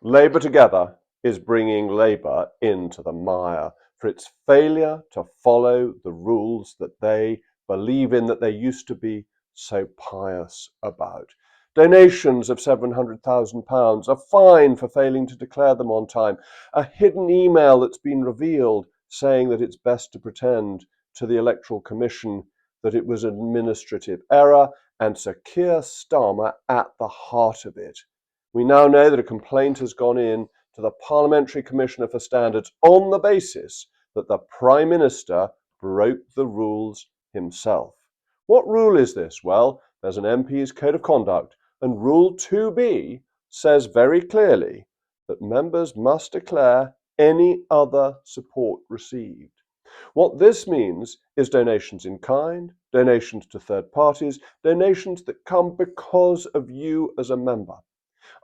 Labour Together is bringing Labour into the mire for its failure to follow the rules that they believe in, that they used to be so pious about. Donations of £700,000, a fine for failing to declare them on time, a hidden email that's been revealed saying that it's best to pretend to the Electoral Commission that it was an administrative error, and Sir Keir Starmer at the heart of it. We now know that a complaint has gone in to the Parliamentary Commissioner for Standards on the basis that the Prime Minister broke the rules himself. What rule is this? Well, there's an MP's Code of Conduct, and Rule 2B says very clearly that members must declare any other support received. What this means is donations in kind, donations to third parties, donations that come because of you as a member.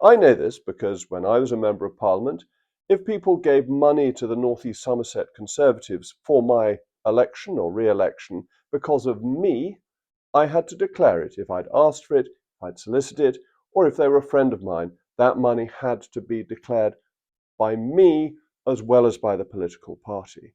I know this because when I was a Member of Parliament, if people gave money to the North East Somerset Conservatives for my election or re-election because of me, I had to declare it. If I'd asked for it, if I'd solicited it, or if they were a friend of mine, that money had to be declared by me as well as by the political party.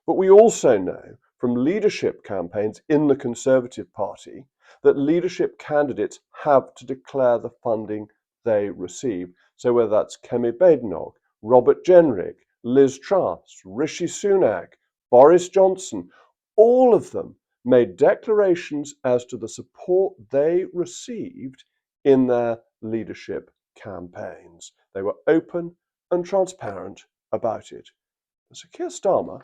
But we also know from leadership campaigns in the Conservative Party that leadership candidates have to declare the funding they receive. So whether that's Kemi Badenoch, Robert Jenrick, Liz Truss, Rishi Sunak, Boris Johnson, all of them made declarations as to the support they received in their leadership campaigns. They were open and transparent about it. Sir Keir Starmer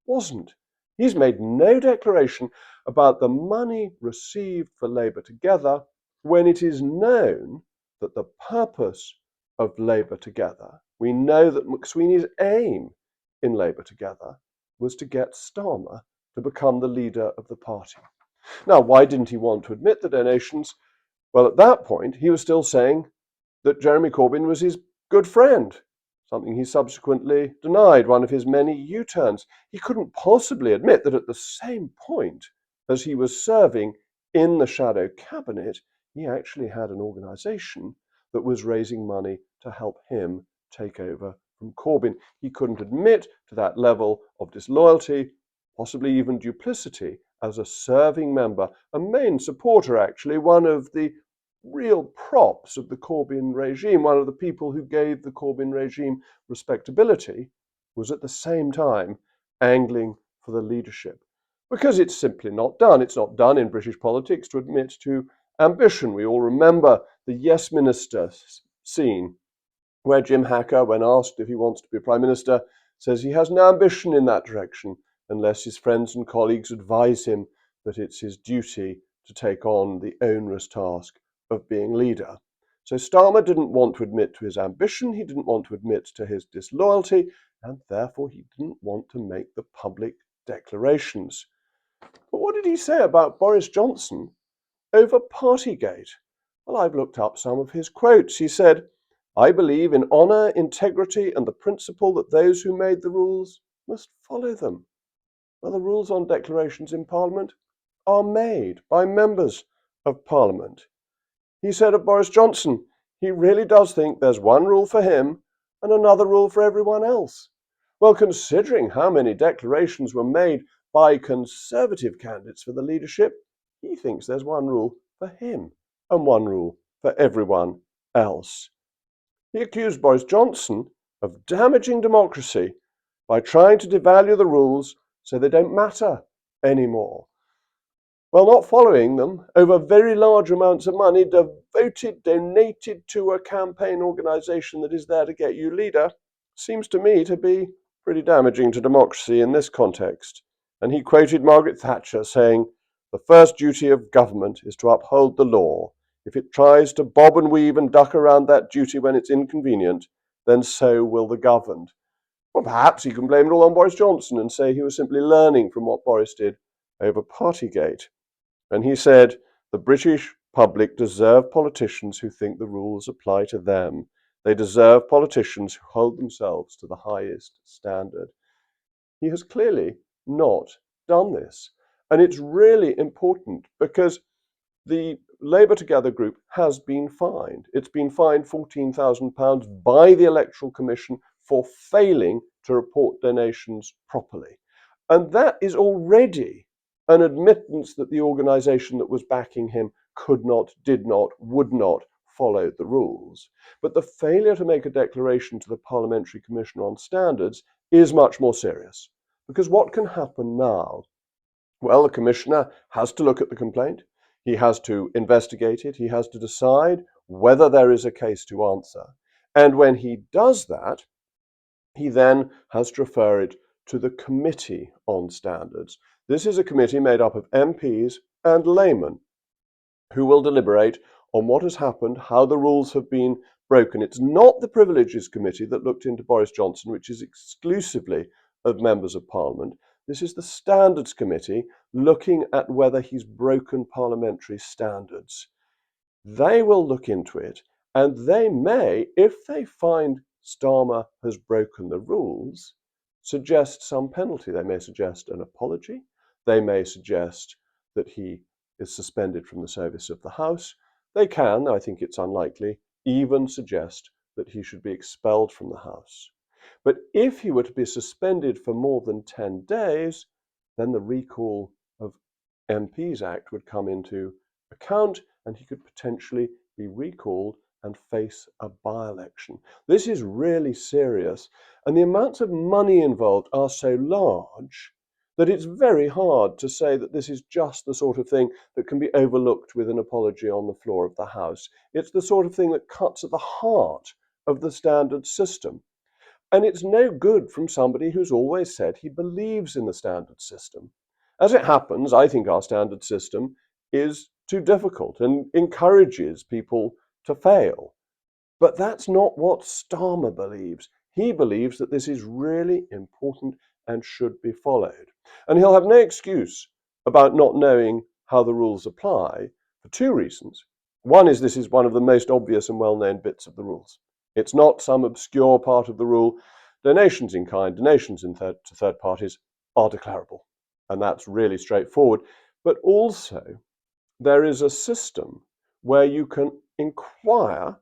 wasn't. He's made no declaration about the money received for Labour Together when it is known that the purpose of Labour Together, we know that McSweeney's aim in Labour Together was to get Starmer to become the leader of the party. Now, why didn't he want to admit the donations? Well, at that point, he was still saying that Jeremy Corbyn was his good friend, something he subsequently denied, one of his many U-turns. He couldn't possibly admit that at the same point as he was serving in the shadow cabinet, he actually had an organisation that was raising money to help him take over from Corbyn. He couldn't admit to that level of disloyalty, possibly even duplicity, as a serving member, a main supporter actually, one of the real props of the Corbyn regime, one of the people who gave the Corbyn regime respectability, was at the same time angling for the leadership. Because it's simply not done. It's not done in British politics to admit to ambition. We all remember the Yes Minister scene, where Jim Hacker, when asked if he wants to be Prime Minister, says he has no ambition in that direction unless his friends and colleagues advise him that it's his duty to take on the onerous task of being leader. So Starmer didn't want to admit to his ambition, he didn't want to admit to his disloyalty, and therefore he didn't want to make the public declarations. But what did he say about Boris Johnson over Partygate? Well, I've looked up some of his quotes. He said, "I believe in honour, integrity, and the principle that those who made the rules must follow them." Well, the rules on declarations in Parliament are made by members of Parliament. He said of Boris Johnson, he really does think there's one rule for him and another rule for everyone else. Well, considering how many declarations were made by Conservative candidates for the leadership, he thinks there's one rule for him and one rule for everyone else. He accused Boris Johnson of damaging democracy by trying to devalue the rules so they don't matter anymore. Well, not following them over very large amounts of money donated to a campaign organisation that is there to get you leader, seems to me to be pretty damaging to democracy in this context. And he quoted Margaret Thatcher saying, "The first duty of government is to uphold the law. If it tries to bob and weave and duck around that duty when it's inconvenient, then so will the governed." Well, perhaps he can blame it all on Boris Johnson and say he was simply learning from what Boris did over Partygate. And he said, "The British public deserve politicians who think the rules apply to them. They deserve politicians who hold themselves to the highest standard." He has clearly not done this. And it's really important because the Labour Together group has been fined. It's been fined £14,000 by the Electoral Commission for failing to report donations properly. And that is already an admittance that the organisation that was backing him could not, did not, would not follow the rules. But the failure to make a declaration to the Parliamentary Commission on Standards is much more serious. Because what can happen now? Well, the Commissioner has to look at the complaint. He has to investigate it. He has to decide whether there is a case to answer. And when he does that, he then has to refer it to the Committee on Standards. This is a committee made up of MPs and laymen who will deliberate on what has happened, how the rules have been broken. It's not the Privileges Committee that looked into Boris Johnson, which is exclusively of members of Parliament. This is the Standards Committee looking at whether he's broken parliamentary standards. They will look into it, and they may, if they find Starmer has broken the rules, suggest some penalty. They may suggest an apology. They may suggest that he is suspended from the service of the House. They can, though I think it's unlikely, even suggest that he should be expelled from the House. But if he were to be suspended for more than 10 days, then the Recall of MPs Act would come into account and he could potentially be recalled and face a by-election. This is really serious, and the amounts of money involved are so large that it's very hard to say that this is just the sort of thing that can be overlooked with an apology on the floor of the House. It's the sort of thing that cuts at the heart of the standard system. And it's no good from somebody who's always said he believes in the standard system. As it happens, I think our standard system is too difficult and encourages people to fail. But that's not what Starmer believes. He believes that this is really important and should be followed. And he'll have no excuse about not knowing how the rules apply for two reasons. One is this is one of the most obvious and well-known bits of the rules. It's not some obscure part of the rule. Donations in kind, donations to third parties are declarable. And that's really straightforward. But also, there is a system where you can inquire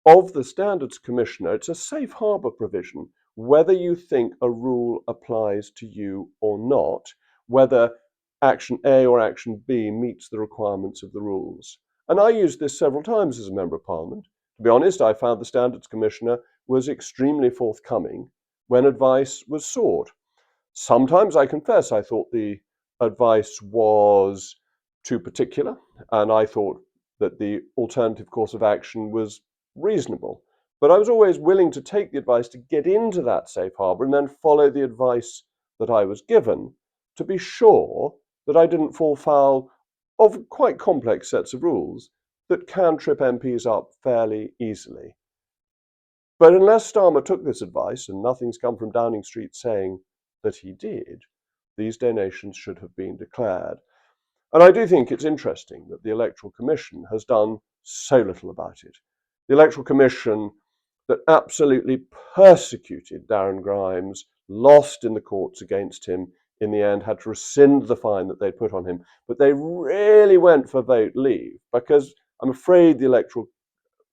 of the Standards Commissioner, it's a safe harbour provision, whether you think a rule applies to you or not, whether action A or action B meets the requirements of the rules. And I used this several times as a Member of Parliament. To be honest, I found the Standards Commissioner was extremely forthcoming when advice was sought. Sometimes, I confess, I thought the advice was too particular, and I thought that the alternative course of action was reasonable. But I was always willing to take the advice to get into that safe harbour and then follow the advice that I was given to be sure that I didn't fall foul of quite complex sets of rules that can trip MPs up fairly easily. But unless Starmer took this advice, and nothing's come from Downing Street saying that he did, these donations should have been declared. And I do think it's interesting that the Electoral Commission has done so little about it. The Electoral Commission that absolutely persecuted Darren Grimes, lost in the courts against him, in the end had to rescind the fine that they put on him. But they really went for vote leave, because I'm afraid the Electoral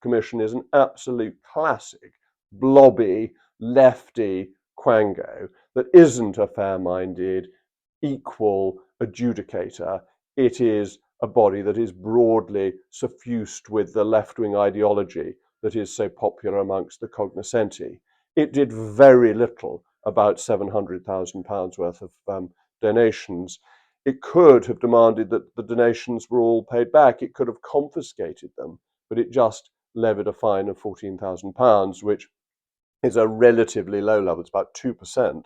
Commission is an absolute classic blobby, lefty quango that isn't a fair-minded, equal adjudicator. It is a body that is broadly suffused with the left-wing ideology that is so popular amongst the cognoscenti. It did very little about £700,000 worth of donations. It could have demanded that the donations were all paid back. It could have confiscated them, but it just levied a fine of £14,000, which is a relatively low level. It's about 2%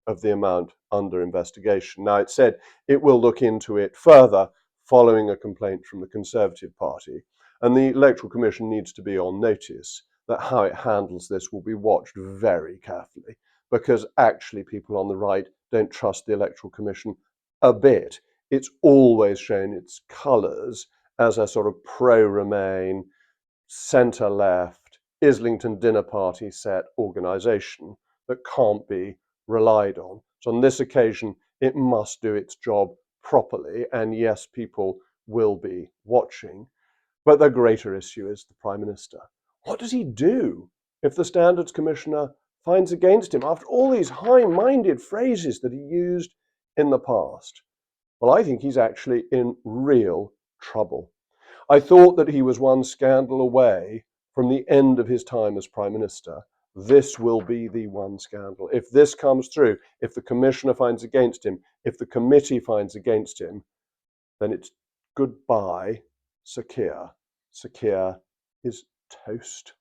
of the amount under investigation. Now, it said it will look into it further following a complaint from the Conservative Party, and the Electoral Commission needs to be on notice that how it handles this will be watched very carefully, because actually people on the right don't trust the Electoral Commission a bit. It's always shown its colours as a sort of pro-Remain, centre-left, Islington dinner party set organisation that can't be relied on. So on this occasion, it must do its job properly, and yes, people will be watching. But the greater issue is the Prime Minister. What does he do if the Standards Commissioner finds against him after all these high-minded phrases that he used in the past? Well, I think he's actually in real trouble. I thought that he was one scandal away from the end of his time as Prime Minister. This will be the one scandal. If this comes through, if the Commissioner finds against him, if the committee finds against him, then it's goodbye, Sir Keir. Sir Keir is toast.